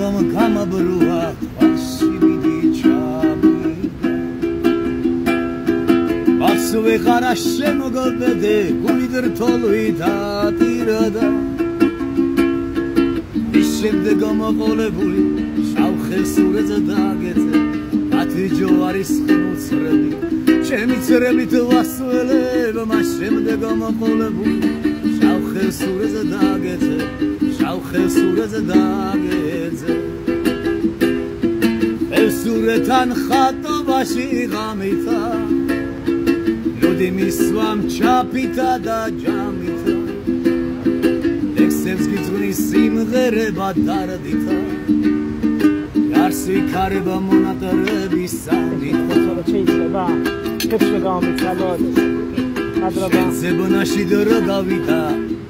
გამაბრუა ასივიდი ჩამიდა ასვე ხარა შემოგობედე გულიდერ თოლვი დატირდა ის შემდეგ მოყოლებული შავხე სურეზე დაგეცე ათი ჯოარის ხმულცრები ჩემი ცრებით ვასველებ მას შემდეგ მოყოლებული შავხე სურეზე დაგეცე შავხე სურეზე დაგეცე სურეთან ხატობაში ღამითა ლოდი მისვამ ჩაფითა და ჯამითა ექსებს გიძღვნის სიმღერება დარდითა გარსი ქარება მონატრების სამითა შეიძლება კეთილ გამიცალოთ ადრობა ზებონაში დრო გავიდა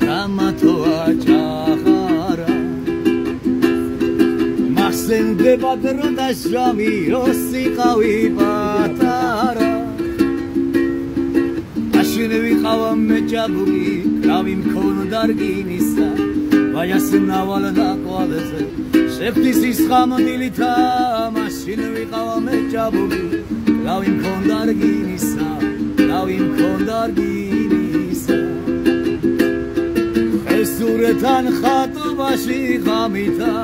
დამათოა ჭახარა მახსენდება დრო და ჟამი როსიყავი პატარა აშენე ვიყავა მეჭაბული კრავი მქონდა რგინისა ვაიას ნავალ დაყვალეზე შეფთის ის ხამდილითა მაშინ ვიყავა მეჭაბული კრავი მქონდა რგინისა კრავი მქონდა რგინისა ესურეთან ხატობაში ღამითა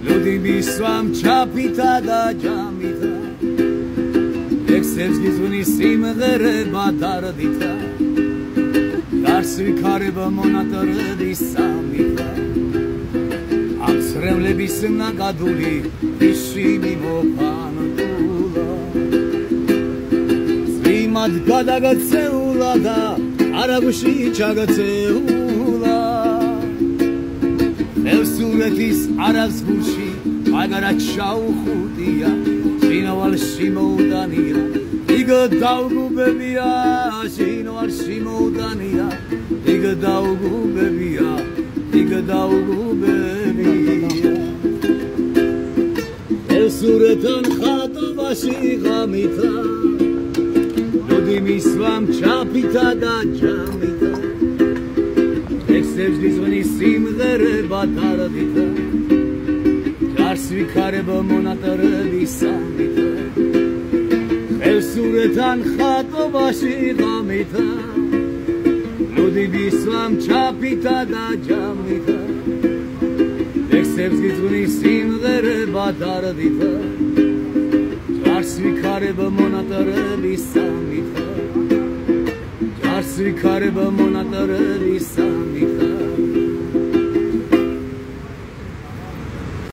ლოდი მისვამ ჩაფითა და ჯამითა ექსებს გიძღვნის სიმღერება დარდითა გარს ვიქარება მონატრების სამითა აღსრემლების ნაკადული ისინი მოფანტულა ზვიმად გადაგაცეულა და არაგში ჩაგაცეულა ევსურეთის არავს გულში მაგარა ჩაუხუტია შინავალში მოუდანია იქ დაუგუბებია შინავალში მოუდანია იქ დაუგუბებია იქ დაუგუბებია ევსურეთან ხატობაში ღამითა ლოდი მისვამ ჩაფითა და ჯამითა ექსებს გიძღვნის სიმღერება დარდითა გარს ვიქარება მონატრების სამითა ევსურეთან ხატობაში ღამითა ლოდი მისვამ ჩაფითა და ჯამითა ექსებს გიძღვნის სიმღერება დარდითა გარს ვიქარება მონატრების სამითა გარს ვიქარება მონატრების სამითა